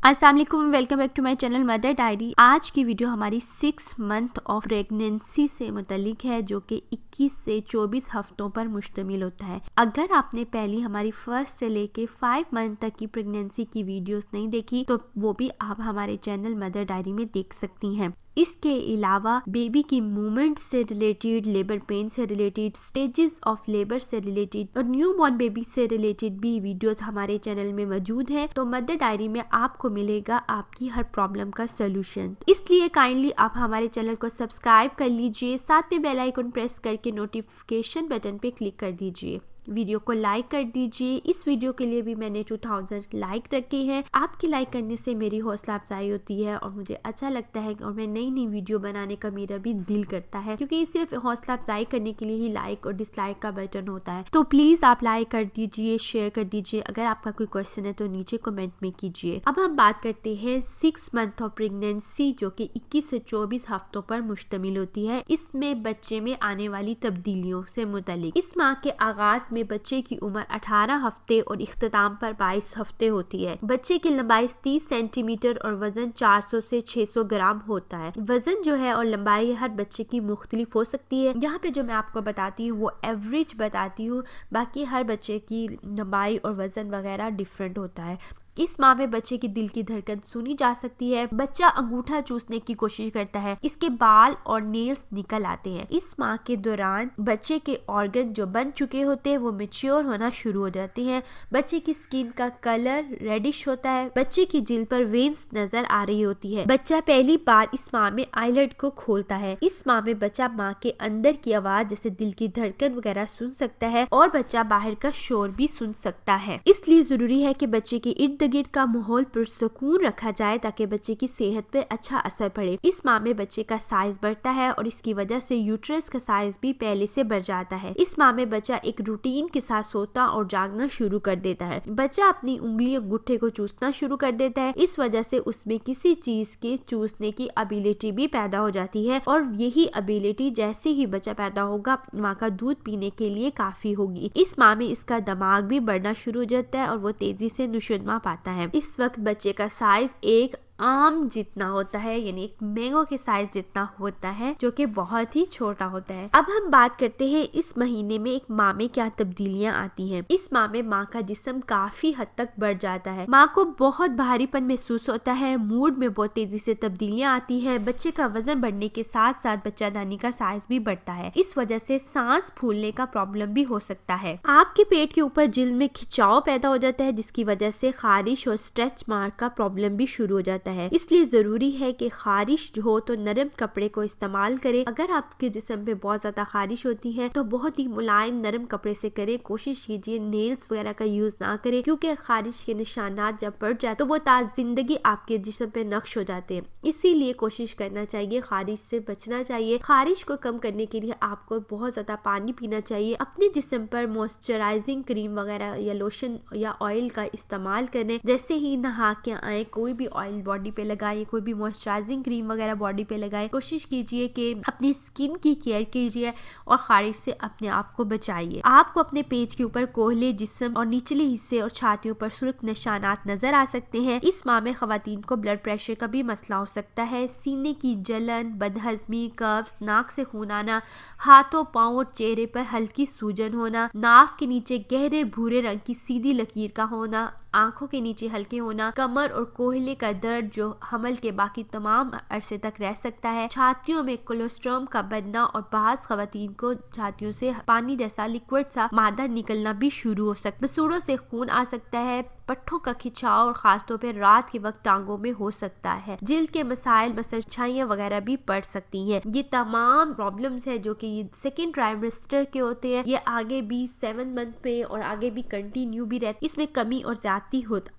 अस्सलाम वालेकुम, welcome back to my channel Mother Diary. आज की वीडियो हमारी 6 मंथ ऑफ प्रेगनेंसी से मुतलिक है, जो कि 21 से 24 हफ्तों पर मुश्तमिल होता है। अगर आपने पहली हमारी फर्स्ट से लेके 5 मंथ तक की प्रेगनेंसी की वीडियोस नहीं देखी तो वो भी आप हमारे चैनल मदर डायरी में देख सकती हैं। इसके अलावा बेबी की मूवमेंट से रिलेटेड, लेबर पेन से रिलेटेड, स्टेजेस ऑफ लेबर से रिलेटेड और न्यू बॉर्न बेबी से रिलेटेड भी वीडियोस हमारे चैनल में मौजूद हैं। तो मदर डायरी में आपको मिलेगा आपकी हर प्रॉब्लम का सलूशन। इसलिए काइंडली आप हमारे चैनल को सब्सक्राइब कर लीजिए, साथ में बेल आइकन प्रेस करके नोटिफिकेशन बटन पे क्लिक कर दीजिए, वीडियो को लाइक कर दीजिए। इस वीडियो के लिए भी मैंने 2000 लाइक रखे हैं। आपकी लाइक करने से मेरी हौसला अफजाई होती है और मुझे अच्छा लगता है और मैं नई नई वीडियो बनाने का मेरा भी दिल करता है, क्योंकि सिर्फ हौसला अफजाई करने के लिए ही लाइक और डिसलाइक का बटन होता है। तो प्लीज आप लाइक कर दीजिए, शेयर कर दीजिए। अगर आपका कोई क्वेश्चन है तो नीचे कमेंट में कीजिए। अब हम बात करते हैं 6 मंथ ऑफ प्रेगनेंसी, जो कि 21 से 24 हफ्तों पर मुश्तमिल होती है। इसमें बच्चे में आने वाली तब्दीलियों से मुतलिक। इस माह के आगाज में बच्चे की उम्र 18 हफ्ते और इख्तिताम पर 22 हफ्ते होती है। बच्चे की लंबाई 30 सेंटीमीटर और वजन 400 से 600 ग्राम होता है। वजन जो है और लंबाई हर बच्चे की मुख्तलिफ हो सकती है। यहाँ पे जो मैं आपको बताती हूँ वो एवरेज बताती हूँ, बाकी हर बच्चे की लंबाई और वजन वगैरह डिफरेंट होता है। इस माह में बच्चे की दिल की धड़कन सुनी जा सकती है। बच्चा अंगूठा चूसने की कोशिश करता है, इसके बाल और नेल्स निकल आते हैं। इस माह के दौरान बच्चे के ऑर्गन जो बन चुके होते हैं वो मैच्योर होना शुरू हो जाते हैं। बच्चे की स्किन का कलर रेडिश होता है। बच्चे की जिल्द पर वेन्स नजर आ रही होती है। बच्चा पहली बार इस माह में आईलेट को खोलता है। इस माह में बच्चा माँ के अंदर की आवाज जैसे दिल की धड़कन वगैरह सुन सकता है और बच्चा बाहर का शोर भी सुन सकता है। इसलिए जरूरी है कि बच्चे के इर्द गिर्द का माहौल पुरसुकून रखा जाए ताकि बच्चे की सेहत पे अच्छा असर पड़े। इस माह में बच्चे का साइज बढ़ता है और इसकी वजह से यूट्रस का साइज भी पहले से बढ़ जाता है। इस माह में बच्चा एक रूटीन के साथ सोता और जागना शुरू कर देता है। बच्चा अपनी उंगली और अंगूठे को चूसना शुरू कर देता है। इस वजह से उसमें किसी चीज के चूसने की एबिलिटी भी पैदा हो जाती है और यही एबिलिटी जैसे ही बच्चा पैदा होगा माँ का दूध पीने के लिए काफी होगी। इस माह में इसका दिमाग भी बढ़ना शुरू हो जाता है और वो तेजी से नशोनमा पाता है। इस वक्त बच्चे का साइज एक आम जितना होता है, यानी एक मैंगो के साइज जितना होता है, जो कि बहुत ही छोटा होता है। अब हम बात करते हैं इस महीने में एक माँ में क्या तब्दीलियां आती हैं। इस माह में माँ का जिस्म काफी हद तक बढ़ जाता है। माँ को बहुत भारीपन महसूस होता है। मूड में बहुत तेजी से तब्दीलियां आती है। बच्चे का वजन बढ़ने के साथ साथ बच्चादानी का साइज भी बढ़ता है। इस वजह से सांस फूलने का प्रॉब्लम भी हो सकता है। आपके पेट के ऊपर जिल्द में खिंचाव पैदा हो जाता है, जिसकी वजह से खारिश और स्ट्रेच मार्क का प्रॉब्लम भी शुरू हो जाता है। इसलिए जरूरी है कि खारिश हो तो नरम कपड़े को इस्तेमाल करें। अगर आपके जिस्म पे बहुत ज्यादा खारिश होती है तो बहुत ही मुलायम नरम कपड़े से करें। कोशिश कीजिए नेल्स वगैरह का यूज ना करें, क्योंकि खारिश के निशानात जब पड़ जाए तो वो जिंदगी आपके जिस्म पे नक्श हो जाते हैं। इसीलिए कोशिश करना चाहिए, खारिश से बचना चाहिए। खारिश को कम करने के लिए आपको बहुत ज्यादा पानी पीना चाहिए। अपने जिस्म पर मॉइस्चराइजिंग क्रीम वगैरह या लोशन या ऑयल का इस्तेमाल करें। जैसे ही नहा के आए कोई भी ऑयल बॉडी पे लगाइए, कोई भी मॉइस्चराइजिंग क्रीम वगैरह बॉडी पे लगाएं। कोशिश कीजिए कि अपनी स्किन की केयर कीजिए और खारिश से अपने आप को बचाइए। आपको अपने पेज के ऊपर कोहले, जिस्म और निचले हिस्से और छातियों पर सुर्ख निशानात नजर आ सकते हैं। इस माह में खवातीन को ब्लड प्रेशर का भी मसला हो सकता है। सीने की जलन, बदहजमी, कब्ज, नाक से खून आना, हाथों, पाँव और चेहरे पर हल्की सूजन होना, नाक के नीचे गहरे भूरे रंग की सीधी लकीर का होना, आंखों के नीचे हल्के होना, कमर और कोहले का दर्द जो हमल के बाकी तमाम अरसे तक रह सकता है, छातियों में कोलेस्ट्रॉल का बनना और बाज़ खवातीन को छातियों से पानी जैसा लिक्विड सा मादा निकलना भी शुरू हो सकता है। मसूड़ों से खून आ सकता है। पट्टों का खिंचाव और खासतौर पर रात के वक्त टांगों में हो सकता है। जिल्द के मसाइल, मसलछाइयाँ वगैरह भी पड़ सकती हैं। ये तमाम प्रॉब्लम्स है जो कि सेकेंड ट्राइमेस्टर के होते हैं। ये आगे भी 7 मंथ में और आगे भी कंटिन्यू भी रहती, इसमें कमी और ज्यादती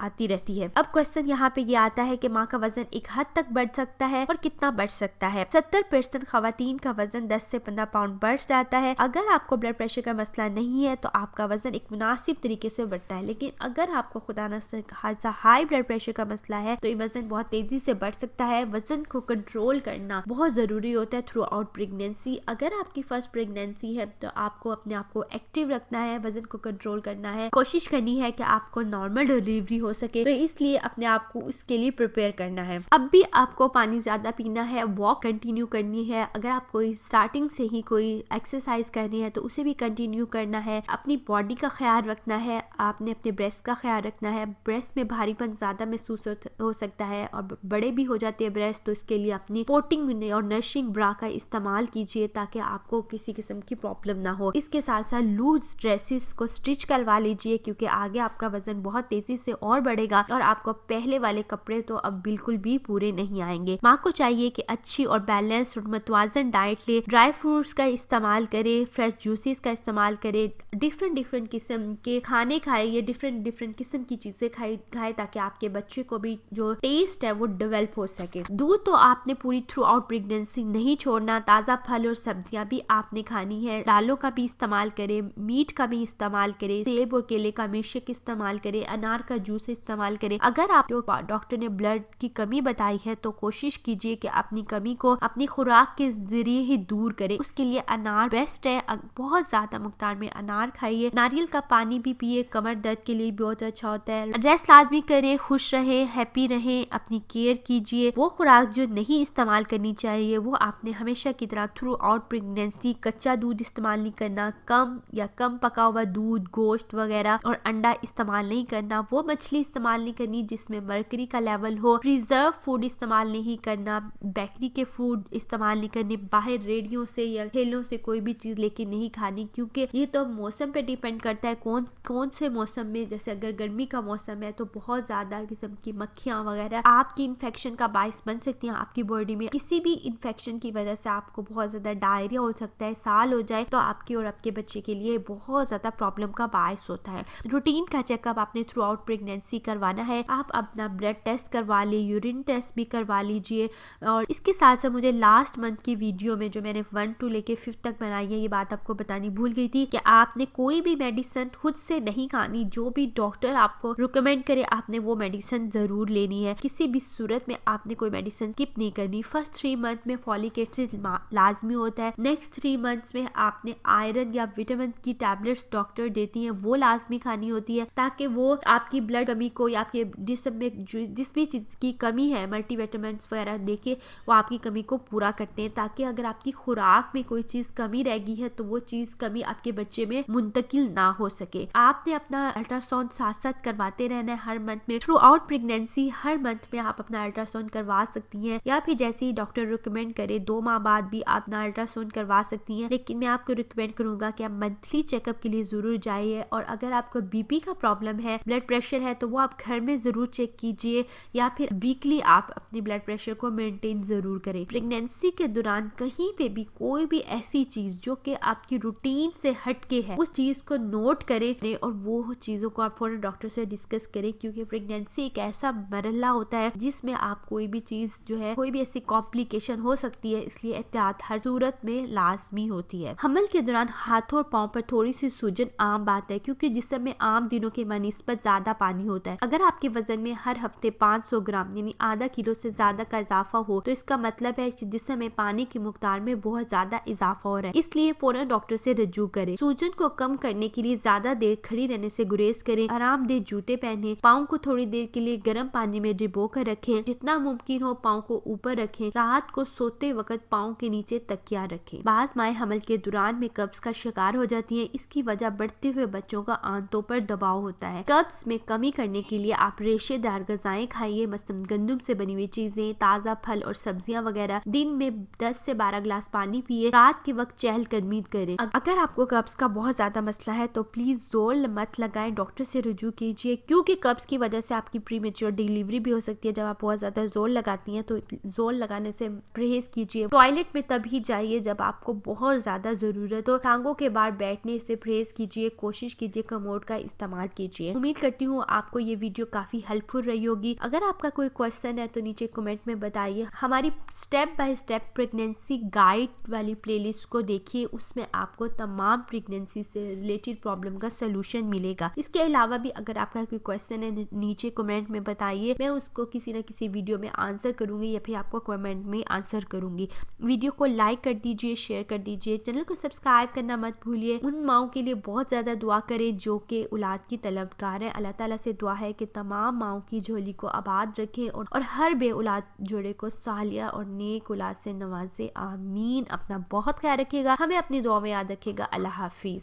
आती रहती है। अब क्वेश्चन यहाँ पे ये आता है कि माँ का वजन एक हद तक बढ़ सकता है और कितना बढ़ सकता है। 70% खवातीन का वजन 10 से 15 पाउंड बढ़ जाता है। अगर आपको ब्लड प्रेशर का मसला नहीं है तो आपका वजन एक मुनासिब तरीके से बढ़ता है। लेकिन अगर आपको खुदा बताना खासा हाई ब्लड प्रेशर का मसला है तो ये वजन बहुत तेजी से बढ़ सकता है। वजन को कंट्रोल करना बहुत जरूरी होता है थ्रू आउट प्रेगनेंसी। अगर आपकी फर्स्ट प्रेगनेंसी है तो आपको अपने आप को एक्टिव रखना है, वजन को कंट्रोल करना है, कोशिश करनी है कि आपको नॉर्मल डिलीवरी हो सके, तो इसलिए अपने आप को उसके लिए प्रिपेयर करना है। अब भी आपको पानी ज्यादा पीना है, वॉक कंटिन्यू करनी है। अगर आप कोई स्टार्टिंग से ही कोई एक्सरसाइज करनी है तो उसे भी कंटिन्यू करना है। अपनी बॉडी का ख्याल रखना है, आपने अपने ब्रेस्ट का ख्याल रखना है। ब्रेस्ट में भारीपन ज्यादा महसूस हो सकता है और बड़े भी हो जाते हैं ब्रेस्ट, तो इसके लिए अपनी सपोर्टिंग और नरिशिंग ब्रा का इस्तेमाल कीजिए ताकि आपको किसी किस्म की प्रॉब्लम ना हो। इसके साथ साथ लूज ड्रेसेस को स्टिच करवा लीजिए क्योंकि आगे आपका वजन बहुत तेजी से और बढ़ेगा और आपको पहले वाले कपड़े तो अब बिल्कुल भी पूरे नहीं आएंगे। माँ को चाहिए कि अच्छी और बैलेंस्ड और मतवाजन डाइट ले, ड्राई फ्रूट्स का इस्तेमाल करे, फ्रेश जूसेस का इस्तेमाल करे, डिफरेंट किस्म के खाने खाए, ये डिफरेंट किस्म की चीजें खाए ताकि आपके बच्चे को भी जो टेस्ट है वो डेवलप हो सके। दूध तो आपने पूरी थ्रू आउट प्रेगनेंसी नहीं छोड़ना। ताज़ा फल और सब्जियां भी आपने खानी है। दालों का भी इस्तेमाल करें, मीट का भी इस्तेमाल करें, सेब और केले का मिल्कशेक इस्तेमाल करें, अनार का जूस इस्तेमाल करें। अगर आपको डॉक्टर ने ब्लड की कमी बताई है तो कोशिश कीजिए कि अपनी कमी को अपनी खुराक के जरिए ही दूर करें। उसके लिए अनार बेस्ट है। बहुत ज्यादा मकदार में अनार खाइए। नारियल का पानी भी पिए, कमर दर्द के लिए बहुत अच्छा होता है। रेस्ट लाजमी करें, खुश रहे, हैप्पी रहे, अपनी केयर कीजिए। वो खुराक जो नहीं इस्तेमाल करनी चाहिए वो आपने हमेशा की तरह थ्रू आउट प्रेगनेंसी कच्चा दूध इस्तेमाल नहीं करना, कम पका हुआ दूध, गोश्त वगैरह और अंडा इस्तेमाल नहीं करना, वो मछली इस्तेमाल नहीं करनी जिसमें मर्करी का लेवल हो, प्रिजर्व फूड इस्तेमाल नहीं करना, बेकरी के फूड इस्तेमाल नहीं करने, बाहर रेडियो से या ठेलों से कोई भी चीज लेके नहीं खानी क्योंकि ये तो मौसम पे डिपेंड करता है कौन से मौसम में। जैसे अगर गर्मी का मौसम है तो बहुत ज्यादा किस्म की मक्खियां वगैरह आपकी इन्फेक्शन का बाइस बन सकती हैं। आपकी बॉडी में किसी भी इन्फेक्शन की वजह से आपको बहुत ज्यादा डायरिया हो सकता है, साल हो जाए तो आपकी और आपके बच्चे के लिए बहुत ज्यादा प्रॉब्लम का बाइस होता है। रूटीन का चेकअप आपने थ्रू आउट प्रेगनेंसी करवाना है। आप अपना ब्लड टेस्ट करवा ले, यूरिन टेस्ट भी करवा लीजिए। और इसके साथ साथ मुझे लास्ट मंथ की वीडियो में जो मैंने 1 to लेके 5 तक बनाई है ये बात आपको बतानी भूल गई थी कि आपने कोई भी मेडिसिन खुद से नहीं खानी। जो भी डॉक्टर आपको रिकमेंड करे आपने वो मेडिसिन जरूर लेनी है। किसी भी सूरत में आपने कोई मेडिसिन स्किप नहीं करनी। फर्स्ट 3 मंथ में फॉलिक एसिड लाजमी होता है। नेक्स्ट 3 मंथ्स में आपने आयरन या विटामिन की टैबलेट्स डॉक्टर देती हैं वो लाजमी खानी होती है ताकि वो आपकी ब्लड कमी को या आपके जिस्म में जिस भी चीज की कमी है, मल्टीविटामिन वगैरह देके वो आपकी कमी को पूरा करते हैं ताकि अगर आपकी खुराक में कोई चीज कमी रह गई है तो वो चीज कमी आपके बच्चे में मुंतकिल ना हो सके। आपने अपना अल्ट्रासाउंड साथ साथ करवाते रहना है हर मंथ में। थ्रू आउट प्रेगनेंसी हर मंथ में आप अपना अल्ट्रासाउंड करवा सकती हैं या फिर जैसे ही डॉक्टर रिकमेंड करे 2 माह बाद भी आप अपना अल्ट्रासाउंड करवा सकती हैं। लेकिन मैं आपको रिकमेंड करूंगा कि आप मंथली चेकअप के लिए जरूर जाइए। और अगर आपको बीपी का प्रॉब्लम है, ब्लड प्रेशर है तो वो आप घर में जरूर चेक कीजिए या फिर वीकली आप अपने ब्लड प्रेशर को मेंटेन जरूर करें। प्रेगनेंसी के दौरान कहीं पे भी कोई भी ऐसी चीज जो कि आपकी रूटीन से हटके है उस चीज को नोट करें और वो चीजों को आप फौरन डॉक्टर से डिस्कस करें क्योंकि प्रेगनेंसी एक ऐसा मरहला होता है जिसमें आप कोई भी चीज जो है कोई भी ऐसी कॉम्प्लिकेशन हो सकती है, इसलिए एहतियात हर सूरत में लाजमी होती है। हमल के दौरान हाथों और पाँव पर थोड़ी सी सूजन आम बात है क्योंकि जिस्म में आम दिनों के बनिस्बत ज्यादा पानी होता है। अगर आपके वजन में हर हफ्ते 500 ग्राम यानी आधा किलो से ज्यादा का इजाफा हो तो इसका मतलब है कि जिस्म में पानी की मुकदार में बहुत ज्यादा इजाफा हो रहा है, इसलिए फौरन डॉक्टर से रजू करें। सूजन को कम करने के लिए ज्यादा देर खड़ी रहने से गुरेज करें। आरामदेह जूते पहने, पाँव को थोड़ी देर के लिए गर्म पानी में डिबो कर रखें। जितना मुमकिन हो पाँव को ऊपर रखें। रात को सोते वक्त पाँव के नीचे तकिया रखें। बाज माए हमल के दौरान में कब्ज का शिकार हो जाती है। इसकी वजह बढ़ते हुए बच्चों का आंतों पर दबाव होता है। कब्ज में कमी करने के लिए आप रेशेदार गजाएं खाइए, मसलन गंदम से बनी हुई चीजें, ताजा फल और सब्जियां वगैरह। दिन में 10 से 12 गिलास पानी पिए। रात के वक्त चहलकदमी करें। अगर आपको कब्ज का बहुत ज्यादा मसला है तो प्लीज जोर मत लगाएं, डॉक्टर से रुजू कीजिए क्योंकि कब्ज की वजह से आपकी प्रीमेच्योर डिलीवरी भी हो सकती है। जब आप बहुत ज्यादा जोर लगाती हैं तो जोर लगाने से परहेज कीजिए। टॉयलेट में तभी जाइए जब आपको बहुत ज्यादा जरूरत हो। टांगों के बाहर बैठने से परहेज कीजिए। कोशिश कीजिए कमोड का इस्तेमाल कीजिए। उम्मीद करती हूँ आपको ये वीडियो काफी हेल्पफुल रही होगी। अगर आपका कोई क्वेश्चन है तो नीचे कमेंट में बताइए। हमारी step by step pregnancy guide वाली प्लेलिस्ट को देखिए, उसमें आपको तमाम प्रेगनेंसी से रिलेटेड प्रॉब्लम का सलूशन मिलेगा। इसके अलावा भी अगर आपका कोई क्वेश्चन है नीचे कमेंट में बताइए, मैं उसको किसी न किसी वीडियो में आंसर करूंगी या फिर आपको कमेंट में आंसर करूंगी। वीडियो को लाइक कर दीजिए, शेयर कर दीजिए, चैनल को सब्सक्राइब करना मत भूलिए। उन माओं के लिए बहुत ज़्यादा दुआ करें जो कि औलाद की तलबगार है। अल्लाह ताला से दुआ है कि तमाम माओं की झोली को आबाद रखें और हर बे औलाद जोड़े को सालिया और नेक औलाद से नवाजे। आमीन। अपना बहुत ख्याल रखिएगा, हमें अपनी दुआ में याद रखिएगा। अल्लाह हाफिज।